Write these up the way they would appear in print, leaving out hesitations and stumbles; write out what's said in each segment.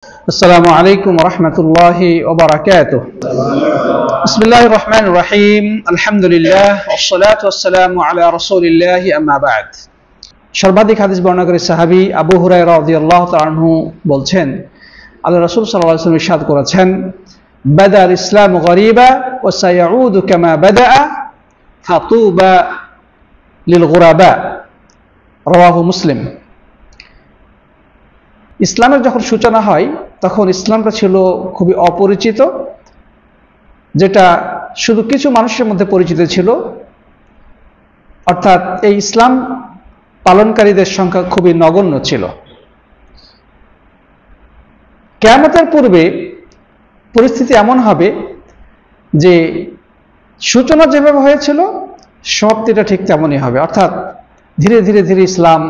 السلام عليكم ورحمة الله وبركاته. بسم الله الرحمن الرحيم. الحمد لله والصلاة والسلام على رسول الله أما بعد. সর্বাধিক হাদিস বর্ণনাকারী সাহাবী আবু হুরায়রা রাদিয়াল্লাহু তাআলা আনহু বলছেন, আল্লাহ রাসূল সাল্লাল্লাহু আলাইহি ওয়াসাল্লাম ইরশাদ করেছেন, বাদাল ইসলামু গরীবা ওয়া সায়াউদু কামা বাদাআ ফাতুবা লিল গুরাবা। রাওয়াহু মুসলিম। ইসলামের যখন সূচনা হয় তখন ইসলামটা ছিল খুবই অপরিচিত, যেটা শুধু কিছু মানুষের মধ্যে পরিচিত ছিল। অর্থাৎ এই ইসলাম পালনকারীদের সংখ্যা খুবই নগণ্য ছিল। কিয়ামতের পূর্বে পরিস্থিতি এমন হবে যে সূচনা যেভাবে হয়েছিল সমাপ্তিটা ঠিক তেমনই হবে। অর্থাৎ ধীরে ধীরে ধীরে ইসলাম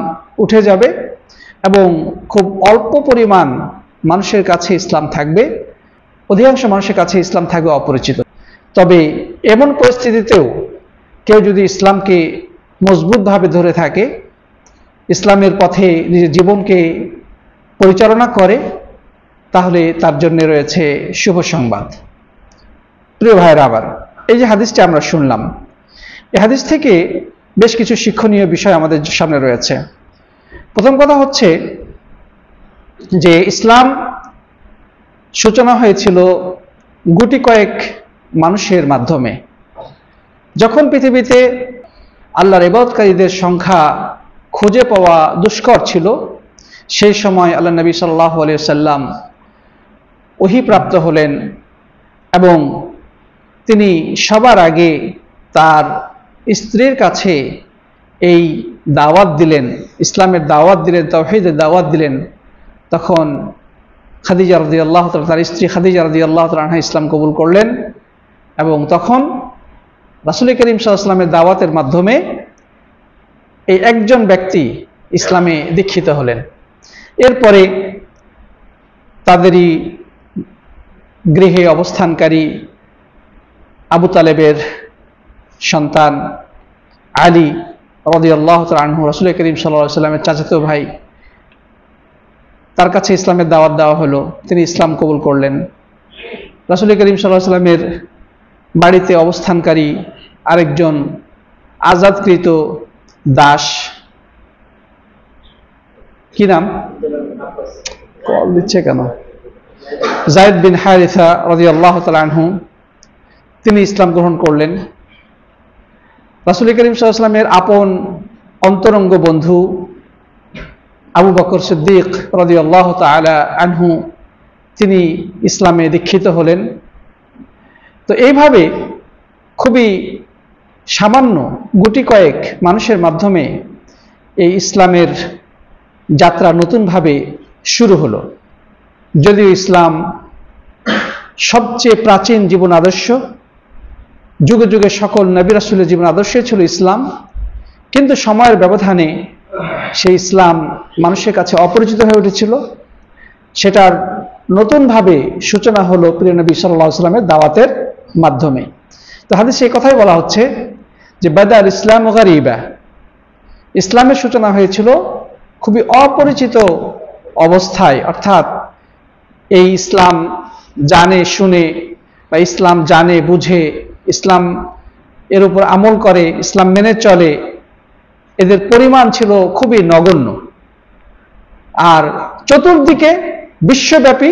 উঠে যাবে এবং খুব অল্প পরিমাণ মানুষের কাছে ইসলাম থাকবে, অধিকাংশ মানুষের কাছে ইসলাম থাকবে অপরিচিত। তবে এমন পরিস্থিতিতেও কেউ যদি ইসলামকে মজবুতভাবে ধরে থাকে, ইসলামের পথে নিজের জীবনকে পরিচালনা করে, তাহলে তার জন্য রয়েছে শুভ সংবাদ। প্রিয় ভাইরা, আবার এই যে হাদিসটি আমরা শুনলাম, এই হাদিস থেকে বেশ কিছু শিক্ষণীয় বিষয় আমাদের সামনে রয়েছে। প্রথম কথা হচ্ছে যে ইসলাম সূচনা হয়েছিল গুটি কয়েক মানুষের মাধ্যমে। যখন পৃথিবীতে আল্লাহর ইবাদতকারীদের সংখ্যা খুঁজে পাওয়া দুষ্কর ছিল, সেই সময় আল্লাহ নবী সাল্লাল্লাহু আলাইহি ওয়াসাল্লাম ওহী প্রাপ্ত হলেন এবং তিনি সবার আগে তার স্ত্রীর কাছে এই দাওয়াত দিলেন, ইসলামের দাওয়াত দিলেন, তাওহীদের দাওয়াত দিলেন। তখন খাদিজা রাদিয়াল্লাহু তাআলা, তার স্ত্রী খাদিজা রাদিয়াল্লাহু তাআলা আনহা ইসলাম কবুল করলেন এবং তখন রাসূল করিম সাল্লাল্লাহু আলাইহি ওয়াসাল্লামের দাওয়াতের মাধ্যমে এই একজন ব্যক্তি ইসলামে দীক্ষিত হলেন। এরপরে তাদেরই গৃহে অবস্থানকারী আবু তালেবের সন্তান আলী রাদিয়াল্লাহু তাআলা আনহু, রাসূল করিম সাল্লাল্লাহু আলাইহি ওয়াসাল্লামের চাচাতো ভাই, তার কাছে ইসলামের দাওয়াত দেওয়া হলো। তিনি ইসলাম কবুল করলেন। রাসূল করিম সাল্লাল্লাহু আলাইহি ওয়াসাল্লামের বাড়িতে অবস্থানকারী আরেকজন আজাদকৃত দাস, কি নাম কল দিচ্ছে কেন, যায়েদ বিন হারিসা রাদিয়াল্লাহু তাআলা আনহু, তিনি ইসলাম গ্রহণ করলেন। রাসূল করিম সাল্লাল্লাহু আলাইহি ওয়াসাল্লামের আপন অন্তরঙ্গ বন্ধু আবু বকর সিদ্দিক রাদিয়াল্লাহু তাআলা আনহু, তিনি ইসলামে দীক্ষিত হলেন। তো এইভাবে খুবই সামান্য গুটি কয়েক মানুষের মাধ্যমে এই ইসলামের যাত্রা নতুনভাবে শুরু হলো। যদিও ইসলাম সবচেয়ে প্রাচীন জীবন আদর্শ, যুগে যুগে সকল নবী রাসূলের জীবন আদর্শই ছিল ইসলাম, কিন্তু সময়ের ব্যবধানে সেই ইসলাম মানুষের কাছে অপরিচিত হয়ে উঠেছিল। সেটার নতুনভাবে সূচনা হলো প্রিয় নবী সাল্লাল্লাহু আলাইহি ওয়াসাল্লামের দাওয়াতের মাধ্যমে। তো হাদিসে এই কথাই বলা হচ্ছে যে বাদাল ইসলামু গরীবা, ইসলামের সূচনা হয়েছিল খুবই অপরিচিত অবস্থায়। অর্থাৎ এই ইসলাম জানে শুনে বা ইসলাম জানে বুঝে, ইসলাম এর উপর আমল করে, ইসলাম মেনে চলে, এদের পরিমাণ ছিল খুবই নগণ্য। আর চতুর্দিকে বিশ্বব্যাপী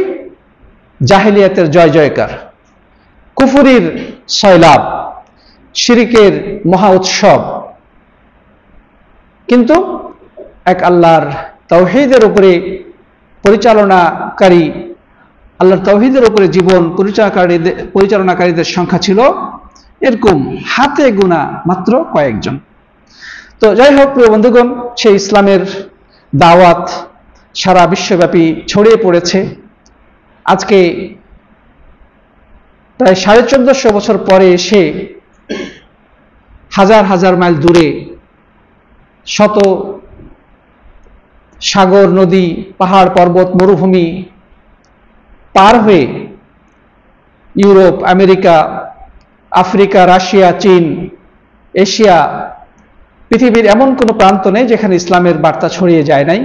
জাহেলিয়াতের জয় জয়কার, কুফরির সয়লাব, শিরকের মহা উৎসব। কিন্তু এক আল্লাহর তাওহীদের উপরে পরিচালনাকারী, আল্লাহর তাওহীদের উপরে জীবন পরিচালনাকারীদের সংখ্যা ছিল এরকম হাতে গোনা মাত্র কয়েকজন। তো যাই হোক প্রিয় বন্ধুগণ, সেই ইসলামের দাওয়াত সারা বিশ্বব্যাপী ছড়িয়ে পড়েছে। আজকে প্রায় 1450 বছর পরে এসে হাজার হাজার মাইল দূরে শত সাগর নদী পাহাড় পর্বত মরুভূমি পার হয়ে ইউরোপ, আমেরিকা, আফ্রিকা, রাশিয়া, চীন, এশিয়া, পৃথিবীর এমন কোনো প্রান্ত নেই যেখানে ইসলামের বার্তা ছড়িয়ে যায় নাই।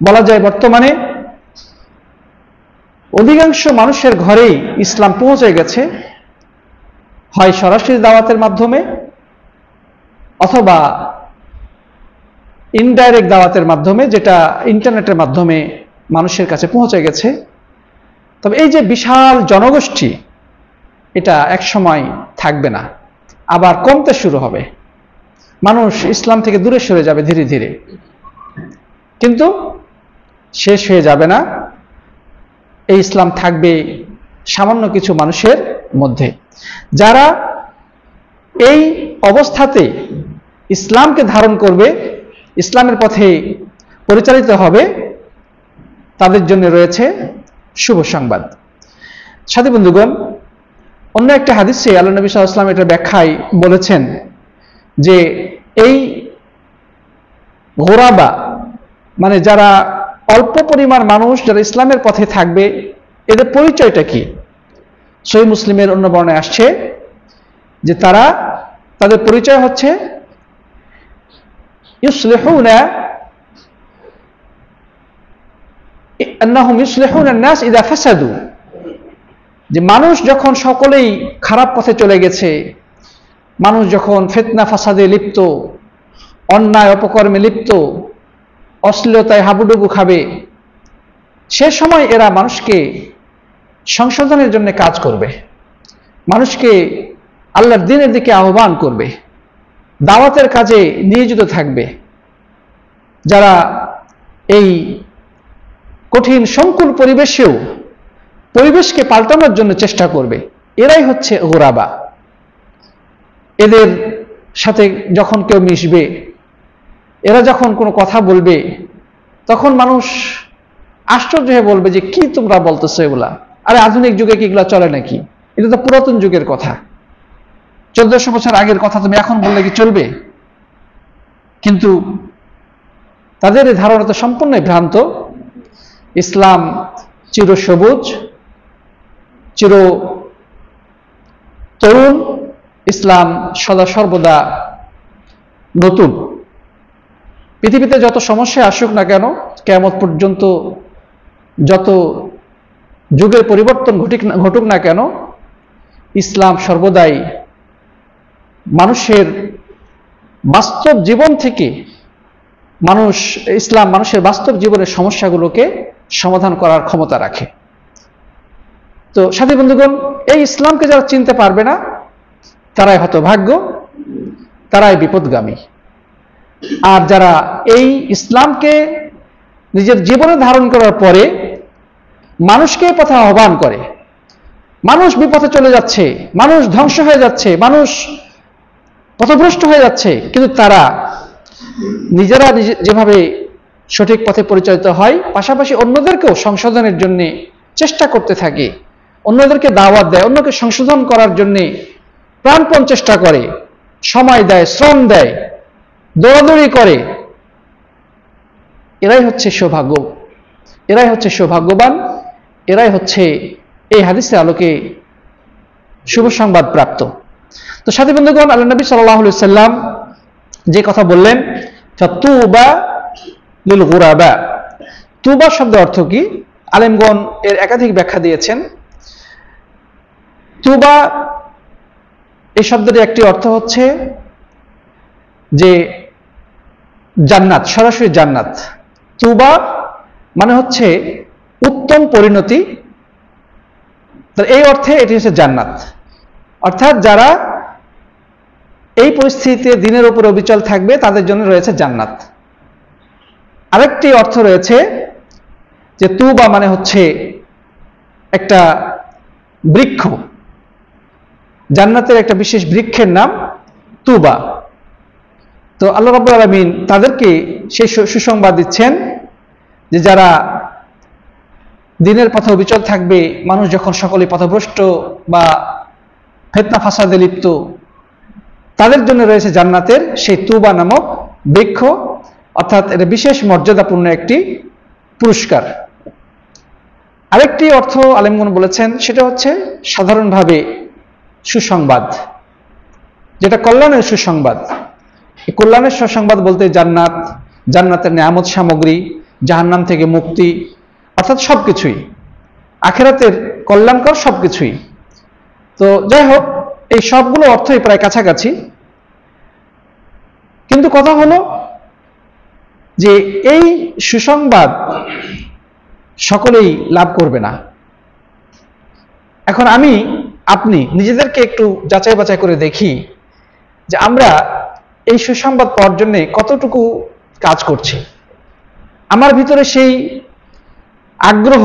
বলা যায় বর্তমানে অধিকাংশ মানুষের ঘরেই ইসলাম পৌঁছে গেছে, হয় সরাসরি দাওয়াতের মাধ্যমে অথবা ইনডাইরেক্ট দাওয়াতের মাধ্যমে, যেটা ইন্টারনেটের মাধ্যমে মানুষের কাছে পৌঁছে গেছে। তবে এই যে বিশাল জনগোষ্ঠী, এটা এক সময় থাকবে না, আবার কমতে শুরু হবে। মানুষ ইসলাম থেকে দূরে সরে যাবে ধীরে ধীরে, কিন্তু শেষ হয়ে যাবে না। এই ইসলাম থাকবে সামান্য কিছু মানুষের মধ্যে, যারা এই অবস্থাতে ইসলামকে ধারণ করবে, ইসলামের পথে পরিচালিত হবে, তাদের জন্য রয়েছে শুভ সংবাদ। সাথী বন্ধুগণ, অন্য একটা হাদিসে আল্লাহ নবী সাল্লাল্লাহু আলাইহি ওয়াসাল্লাম এটা ব্যাখ্যায় বলেছেন যে এই গোরাবা মানে যারা অল্প পরিমাণ মানুষ যারা ইসলামের পথে থাকবে, এদের পরিচয়টা কি? সহিহ মুসলিমের অন্য বর্ণায় আসছে যে তাদের পরিচয় হচ্ছে ইউসলিহুনা আন্নাহুম ইউসলিহুনা আন-নাস ইযা ফাসাদু, যে মানুষ যখন সকলেই খারাপ পথে চলে গেছে, মানুষ যখন ফিতনা ফাসাদে লিপ্ত, অন্যায় অপকর্মে লিপ্ত, অশ্লীলতায় হাবুডুবু খাবে, সে সময় এরা মানুষকে সংশোধনের জন্য কাজ করবে, মানুষকে আল্লাহর দ্বীনের দিকে আহ্বান করবে, দাওয়াতের কাজে নিয়োজিত থাকবে। যারা এই কঠিন সংকুল পরিবেশেও পরিবেশকে পাল্টানোর জন্য চেষ্টা করবে, এরাই হচ্ছে গোরাবা। এদের সাথে যখন কেউ মিশবে, এরা যখন কোনো কথা বলবে, তখন মানুষ আশ্চর্য হয়ে বলবে যে কি তোমরা বলতেছো এগুলা, আরে আধুনিক যুগে কি এগুলা চলে নাকি? এটা তো পুরাতন যুগের কথা, 1400 বছর আগের কথা তুমি এখন বললে কি চলবে? কিন্তু তাদের এই ধারণা তো সম্পূর্ণ ভ্রান্ত। ইসলাম চিরসবুজ, চির তরুণ, ইসলাম সদা সর্বদা নতুন। পৃথিবীতে যত সমস্যা আসুক না কেন, কিয়ামত পর্যন্ত যত যুগের পরিবর্তন ঘটুক না কেন, ইসলাম সর্বদাই মানুষের বাস্তব জীবন থেকে ইসলাম মানুষের বাস্তব জীবনের সমস্যাগুলোকে সমাধান করার ক্ষমতা রাখে। তো সাথী বন্ধুগণ, এই ইসলামকে যারা চিনতে পারবে না, তারাই হতভাগ্য, তারাই বিপদগামী। আর যারা এই ইসলামকে নিজের জীবনে ধারণ করার পরে মানুষকে পথে আহ্বান করে, মানুষ বিপথে চলে যাচ্ছে, মানুষ ধ্বংস হয়ে যাচ্ছে, মানুষ পথভ্রষ্ট হয়ে যাচ্ছে, কিন্তু তারা নিজেরা যেভাবে সঠিক পথে পরিচালিত হয়, পাশাপাশি অন্যদেরকেও সংশোধনের জন্য চেষ্টা করতে থাকে, অন্যদেরকে দাওয়াত দেয়, অন্যকে সংশোধন করার জন্য প্রাণপণ চেষ্টা করে, সময় দেয়, শ্রম দেয়, দৌড়াদৌড়ি করে, এরাই হচ্ছে সৌভাগ্য, এরাই হচ্ছে সৌভাগ্যবান, এরাই হচ্ছে এই হাদিসের আলোকে শুভ সংবাদ প্রাপ্ত। তো সাথী বন্ধুগণ, আল্লাহ নবী সাল্লাল্লাহু আলাইহি সাল্লাম যে কথা বললেন, তুবা লিল গুরাবা, তুবা শব্দ অর্থ কি? আলেমগণ এর একাধিক ব্যাখ্যা দিয়েছেন। তুবা এই শব্দটির একটি অর্থ হচ্ছে যে জান্নাত, সরাসরি জান্নাত। তুবা মানে হচ্ছে উত্তম পরিণতি, এই অর্থে এটি হচ্ছে জান্নাত। অর্থাৎ যারা এই পরিস্থিতিতে দিনের উপরে অবিচল থাকবে, তাদের জন্য রয়েছে জান্নাত। আরেকটি অর্থ রয়েছে যে তুবা মানে হচ্ছে একটা বৃক্ষ, জান্নাতের একটা বিশেষ বৃক্ষের নাম তুবা। তো আল্লাহ রাব্বুল আলামিন তাদেরকে সেই সুসংবাদ দিচ্ছেন যে যারা দিনের পথে অবিচল থাকবে, মানুষ যখন সকলে পথভ্রষ্ট বা ফিতনা ফাসাদে লিপ্ত, তাদের জন্য রয়েছে জান্নাতের সেই তুবা নামক বৃক্ষ, অর্থাৎ এটা বিশেষ মর্যাদাপূর্ণ একটি পুরস্কার। আরেকটি অর্থ আলেমগণ বলেছেন, সেটা হচ্ছে সাধারণভাবে সুসংবাদ, যেটা কল্যাণের সুসংবাদ। এই কল্যাণের সুসংবাদ বলতে জান্নাত, জান্নাতের নিয়ামত সামগ্রী, জাহান্নাম থেকে মুক্তি, অর্থাৎ সবকিছুই। আখিরাতের কল্যাণকর সবকিছুই। তো যাই হোক, এই সবগুলো অর্থই প্রায় কাছাকাছি। কিন্তু কথা হলো যে এই সুসংবাদ সকলেই লাভ করবে না। এখন আপনি নিজেদেরকে একটু যাচাই বাছাই করে দেখি যে আমরা এই সুসংবাদ পাওয়ার জন্য কতটুকু কাজ করছি। আমার ভিতরে সেই আগ্রহ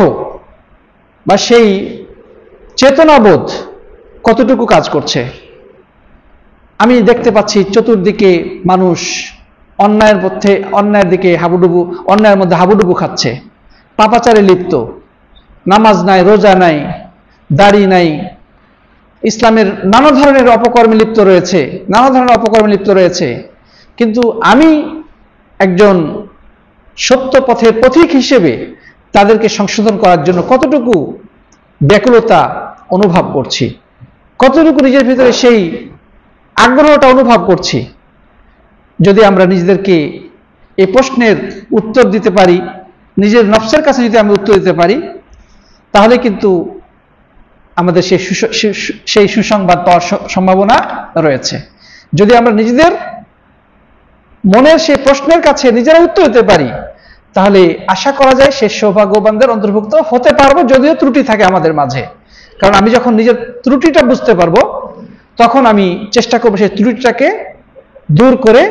বা সেই চেতনাবোধ কতটুকু কাজ করছে। আমি দেখতে পাচ্ছি চতুর্দিকে মানুষ অন্যায়ের দিকে হাবুডুবু, অন্যায়ের মধ্যে হাবুডুবু খাচ্ছে, পাপাচারে লিপ্ত, নামাজ নাই, রোজা নাই, দাড়ি নাই, ইসলামের নানা ধরনের অপকর্মে লিপ্ত রয়েছে। কিন্তু আমি একজন সত্য পথের পথিক হিসেবে তাদেরকে সংশোধন করার জন্য কতটুকু ব্যাকুলতা অনুভব করছি, কতটুকু নিজের ভিতরে সেই আগ্রহটা অনুভব করছি। যদি আমরা নিজেদেরকে এই প্রশ্নের উত্তর দিতে পারি, নিজের নফসের কাছে যদি আমরা উত্তর দিতে পারি, তাহলে কিন্তু আমাদের সেই সুসংবাদ পাওয়ার সম্ভাবনা রয়েছে। যদি আমরা নিজেদের মনের সেই প্রশ্নের কাছে নিজেরা উত্তর দিতে পারি, তাহলে আশা করা যায় সে সৌভাগ্যবানদের অন্তর্ভুক্ত হতে পারবো, যদিও ত্রুটি থাকে আমাদের মাঝে। কারণ আমি যখন নিজের ত্রুটিটা বুঝতে পারবো, তখন আমি চেষ্টা করবো সেই ত্রুটিটাকে দূর করে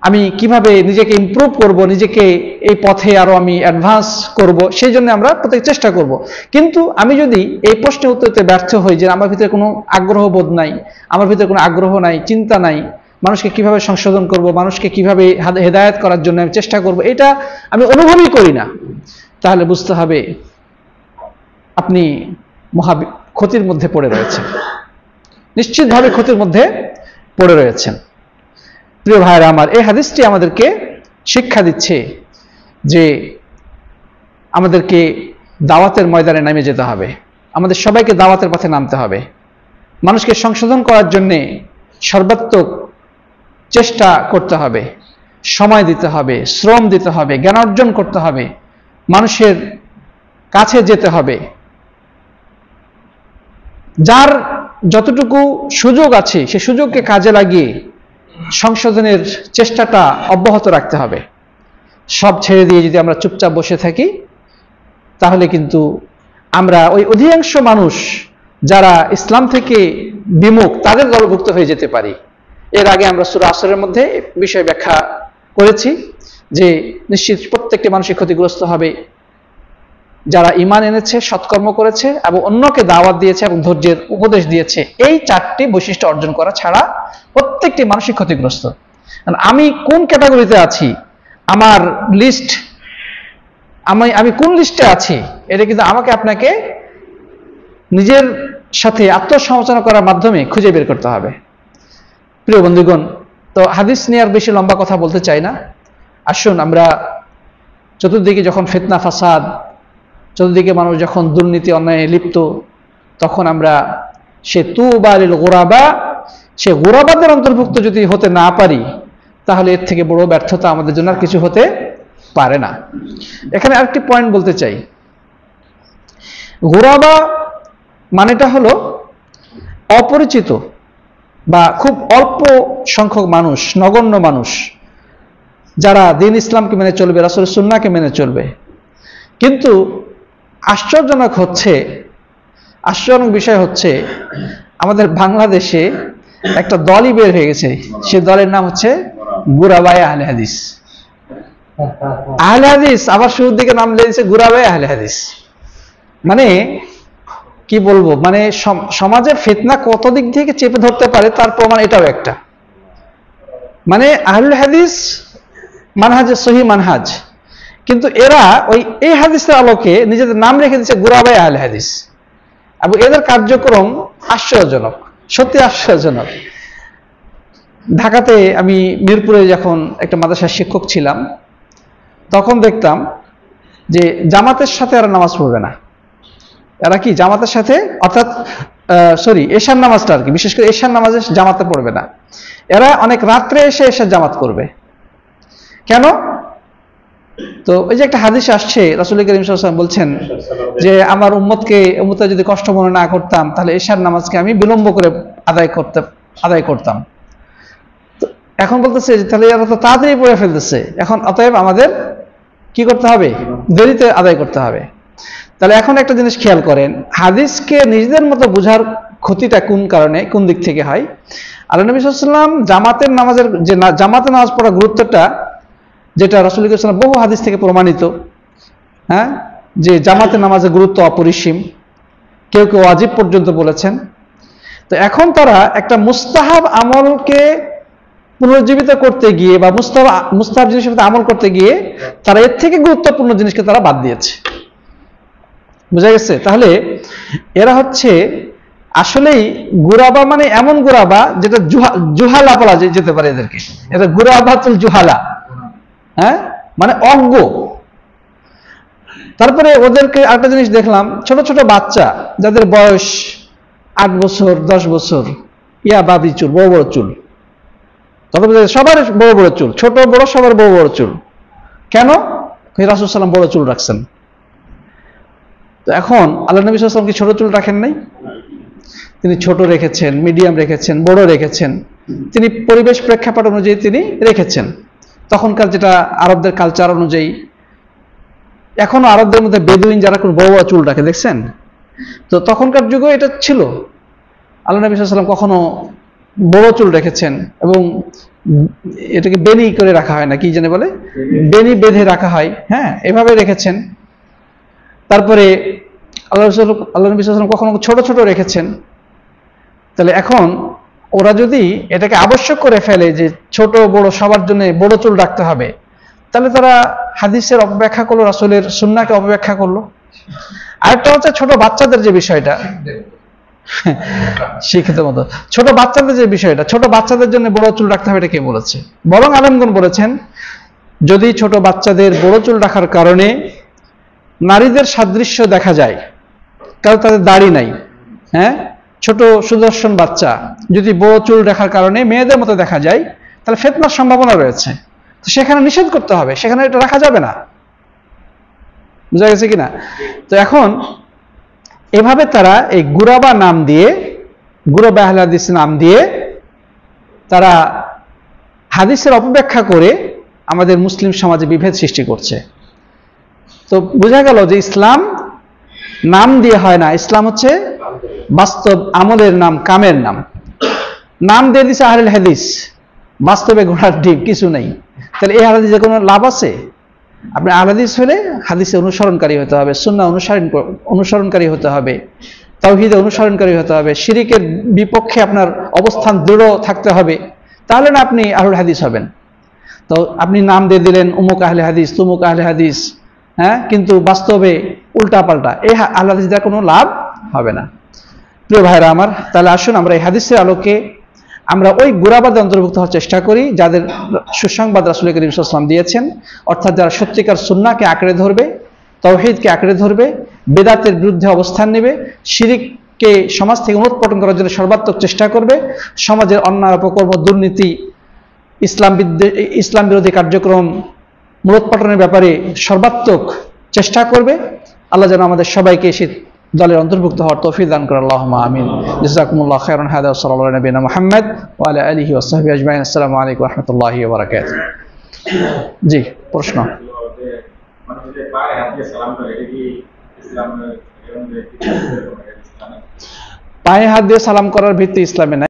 আমি কিভাবে নিজেকে ইমপ্রুভ করব, নিজেকে এই পথে আরো আমি অ্যাডভান্স করব, সেই জন্য আমরা প্রত্যেক চেষ্টা করব। কিন্তু আমি যদি এই প্রশ্নের উত্তর দিতে ব্যর্থ হই যে আমার ভিতরে কোনো আগ্রহ বোধ নাই, আমার ভিতরে কোনো আগ্রহ নাই, চিন্তা নাই, মানুষকে কিভাবে সংশোধন করব, মানুষকে কিভাবে হেদায়েত করার জন্য আমি চেষ্টা করব, এটা আমি অনুভবই করি না, তাহলে বুঝতে হবে আপনি মহা ক্ষতির মধ্যে পড়ে রয়েছেন, নিশ্চিতভাবে ক্ষতির মধ্যে পড়ে রয়েছেন। প্রিয় ভাইরা আমার, এই হাদিসটি আমাদেরকে শিক্ষা দিচ্ছে যে আমাদেরকে দাওয়াতের ময়দানে নেমে যেতে হবে, আমাদের সবাইকে দাওয়াতের পথে নামতে হবে, মানুষকে সংশোধন করার জন্য সর্বাত্মক চেষ্টা করতে হবে, সময় দিতে হবে, শ্রম দিতে হবে, জ্ঞান অর্জন করতে হবে, মানুষের কাছে যেতে হবে। যার যতটুকু সুযোগ আছে সে সুযোগকে কাজে লাগিয়ে সংশোধনের চেষ্টাটা অব্যাহত রাখতে হবে। সব ছেড়ে দিয়ে যদি আমরা চুপচাপ বসে থাকি, তাহলে কিন্তু আমরা ওই অধিকাংশ মানুষ যারা ইসলাম থেকে বিমুখ তাদের দলভুক্ত হয়ে যেতে পারি। এর আগে আমরা সূরা আসরের মধ্যে বিষয় ব্যাখ্যা করেছি যে নিশ্চিত প্রত্যেকটি মানুষই ক্ষতিগ্রস্ত হবে যারা ঈমান এনেছে, সৎকর্ম করেছে এবং অন্যকে দাওয়াত দিয়েছে এবং ধৈর্যের উপদেশ দিয়েছে। এই চারটি বৈশিষ্ট্য অর্জন করা ছাড়া প্রত্যেকটি মানুষই ক্ষতিগ্রস্ত। আমি কোন ক্যাটাগরিতে আছি, আমার লিস্ট, আমি কোন লিস্টে আছি, এটা কিন্তু আমাকে আপনাকে নিজের সাথে আত্মসমালোচনা করার মাধ্যমে খুঁজে বের করতে হবে। প্রিয় বন্ধুগণ, তো হাদিস নিয়ে আর বেশি লম্বা কথা বলতে চাই না। আসুন আমরা চতুর্দিকে যখন ফিতনা ফাসাদ, চতুর্দিকে মানুষ যখন দুর্নীতি অন্যায় লিপ্ত, তখন আমরা সে তুবা লিল গুরাবা, সে গুরাবাদের অন্তর্ভুক্ত যদি হতে না পারি, তাহলে এর থেকে বড় ব্যর্থতা আমাদের জন্য আর কিছু হতে পারে না। এখানে আরেকটি পয়েন্ট বলতে চাই। গুরাবা মানেটা হলো অপরিচিত বা খুব অল্প সংখ্যক মানুষ, নগণ্য মানুষ যারা দ্বীন ইসলামকে মেনে চলবে, রাসূলের সুন্নাহকে মেনে চলবে। কিন্তু আশ্চর্যজনক বিষয় হচ্ছে আমাদের বাংলাদেশে একটা দলই বের হয়ে গেছে, সে দলের নাম হচ্ছে গুরাবায়ে আহলে হাদিস। আহলে হাদিস আবার শুরুর দিকে নাম দিয়েছে গুরাবায়ে আহলে হাদিস। মানে কি বলবো, মানে সমাজের ফিতনা কত দিক থেকে চেপে ধরতে পারে তার প্রমাণ এটাও একটা। মানে আহলে হাদিস মানহাজে সহি মানহাজ, কিন্তু এরা এই হাদিসের আলোকে নিজেদের নাম রেখে দিচ্ছে গুরাবায়ে আহলে হাদিস। এবং এদের কার্যক্রম আশ্চর্যজনক, সত্যি আশ্চর্যজনক। ঢাকাতে আমি মিরপুরে যখন একটা মাদ্রাসার শিক্ষক ছিলাম, তখন দেখতাম যে জামাতের সাথে এরা নামাজ পড়বে না। এরা কি জামাতের সাথে, অর্থাৎ এশার নামাজটা আর কি, বিশেষ করে এশার নামাজে জামাতে পড়বে না। এরা অনেক রাত্রে এসে এশার জামাত করবে। কেন? তো ওই যে একটা হাদিস আসছে, রাসূল করিম সাল্লাল্লাহু আলাইহি ওয়াসাল্লাম বলছেন যে আমার উম্মতকে যদি কষ্ট মনে না করতাম তাহলে এশার নামাজকে আমি বিলম্ব করে আদায় করতাম। এখন বলতেছে যে তাহলে এরা তো তাড়াতাড়ি পড়ে ফেলতেছে, এখন অতএব আমাদের কি করতে হবে? দেরিতে আদায় করতে হবে। তাহলে এখন একটা জিনিস খেয়াল করেন, হাদিসকে নিজেদের মতো বোঝার ক্ষতিটা কোন দিক থেকে হয়? আল্লাহ নবী সাল্লাল্লাহু আলাইহি ওয়াসাল্লাম জামাতে নামাজ পড়ার গুরুত্বটা, যেটা রাসূল সাল্লাল্লাহু আলাইহি ওয়াসাল্লাম বহু হাদিস থেকে প্রমাণিত, হ্যাঁ, যে জামাতে নামাজের গুরুত্ব অপরিসীম, কেউ কেউ ওয়াজিব পর্যন্ত বলেছেন। তো এখন তারা একটা মুস্তাহাব আমলকে পুনর্জীবিত করতে গিয়ে বা মুস্তাহাব জিনিসের সাথে আমল করতে গিয়ে তারা এর থেকে গুরুত্বপূর্ণ জিনিসকে তারা বাদ দিয়েছে। বুঝা গেছে? তাহলে এরা হচ্ছে আসলেই গুরাবা, মানে এমন গুরাবা যেটা জুহালা বলা যেতে পারে এদেরকে, এটা গুরাবাতুল জুহালা, হ্যাঁ, মানে অজ্ঞ। তারপরে ওদেরকে আরেকটা জিনিস দেখলাম, ছোট ছোট বাচ্চা যাদের বয়স 8 বছর 10 বছর, বাবরি চুল, বড় বড় চুল, সবার বড় বড় চুল, ছোট বড় সবার বড় বড় চুল। কেন? রাসূল সাল্লাল্লাহু আলাইহি ওয়াসাল্লাম বড় চুল রাখছেন। তো এখন আল্লাহ নবী সাল্লাল্লাহু আলাইহি ওয়াসাল্লাম কি ছোট চুল রাখেন নাই? তিনি ছোট রেখেছেন, মিডিয়াম রেখেছেন, বড় রেখেছেন। তিনি পরিবেশ প্রেক্ষাপট অনুযায়ী তিনি রেখেছেন। তখনকার যেটা আরবদের কালচার অনুযায়ী, এখনো আরবদের মধ্যে বেদুইন যারা কোন বড় বড় চুল রাখে, দেখছেন? তো তখনকার যুগে এটা ছিল। আল্লাহ নবী সাল্লাল্লাহু আলাইহি ওয়াসাল্লাম কখনো বড় চুল রেখেছেন এবং এটাকে বেনি করে রাখা হয় না, কি জানে বলে, বেনি বেঁধে রাখা হয়, হ্যাঁ, এভাবে রেখেছেন। তারপরে আল্লাহ নবী সাল্লাল্লাহু আলাইহি ওয়াসাল্লাম কখনো ছোট ছোট রেখেছেন। তাহলে এখন ওরা যদি এটাকে আবশ্যক করে ফেলে যে ছোট বড় সবার জন্য বড় চুল রাখতে হবে, তাহলে তারা হাদিসের অপব্যাখ্যা করলো, রাসূলের সুন্নাহকে অপব্যাখ্যা করলো। আরেকটা হচ্ছে ছোট বাচ্চাদের যে বিষয়টা, শিক্ষিত মতো ছোট বাচ্চাদের যে বিষয়টা, ছোট বাচ্চাদের জন্য বড় চুল রাখতে হবে, এটা কে বলেছে? বরং আলেমগণ বলেছেন, যদি ছোট বাচ্চাদের বড় চুল রাখার কারণে নারীদের সাদৃশ্য দেখা যায়, কারণ তাদের দাড়ি নাই, হ্যাঁ, ছোট সুদর্শন বাচ্চা যদি বড় চুল রাখার কারণে মেয়েদের মতো দেখা যায়, তাহলে ফিতনার সম্ভাবনা রয়েছে। তো সেখানে নিষেধ করতে হবে, সেখানে এটা রাখা যাবে না। বুঝা গেছে কিনা? তো এখন এভাবে তারা এই গুরাবা নাম দিয়ে, গুরাবা আহলে হাদিস নাম দিয়ে তারা হাদিসের অপব্যাখ্যা করে আমাদের মুসলিম সমাজে বিভেদ সৃষ্টি করছে। তো বোঝা গেল যে ইসলাম নাম দিয়ে হয় না, ইসলাম হচ্ছে বাস্তব আমলের নাম, কামের নাম। নাম দিয়ে দিছে আহলে হাদিস, বাস্তবে ঘোড়ার ডিম কিছু নেই। তাহলে এই হাদিসের কোনো লাভ আছে? আপনি আহলে হাদিস হলে হাদিসে অনুসরণকারী হতে হবে, সুন্নাহ অনুসরণকারী হতে হবে, তাওহীদে অনুসরণকারী হতে হবে, শিরিকের বিপক্ষে আপনার অবস্থান দৃঢ় থাকতে হবে, তাহলে না আপনি আহলে হাদিস হবেন। তো আপনি নাম দিয়ে দিলেন উমুক আহলে হাদিস, তুমুক আহলে হাদিস, হ্যাঁ, কিন্তু বাস্তবে উল্টা পাল্টা, এই আহলে হাদিস দ্বারা কোনো লাভ হবে না। প্রিয় ভাইরা আমার, তাহলে আসুন আমরা এই হাদিসের আলোকে আমরা ওই গুরাবাদে অন্তর্ভুক্ত হওয়ার চেষ্টা করি যাদের সুসংবাদ রাসূল করিম সাল্লাল্লাহু আলাইহি ওয়াসাল্লাম দিয়েছেন, অর্থাৎ যারা সত্যিকার সুন্নাহকে আঁকড়ে ধরবে, তাওহীদকে আঁকড়ে ধরবে, বেদাতের বিরুদ্ধে অবস্থান নেবে, শিরককে সমাজ থেকে উৎপাটন করার জন্য সর্বাত্মক চেষ্টা করবে, সমাজের অন্যায় অপকর্ম, দুর্নীতি, ইসলাম বিরোধী কার্যক্রম মূলোৎপাটনের ব্যাপারে সর্বাত্মক চেষ্টা করবে। আল্লাহ যেন আমাদের সবাইকে সে দলের অন্তর্ভুক্ত হওয়ার তৌফিক দান করেন। আল্লাহুম্মা আমিন। জাযাকুমুল্লাহু খাইরান। হাদা সাল্লাল্লাহু আলা নবিয়িনা মুহাম্মদ ওয়া আলা আলিহি ওয়া সাহবিহি আজমাইন। আসসালামু আলাইকুম ওয়া রাহমাতুল্লাহি ওয়া বারাকাতুহু। জি, প্রশ্ন। পায়ে হাত দিয়ে সালাম করার ভিত্তি ইসলামে নাই।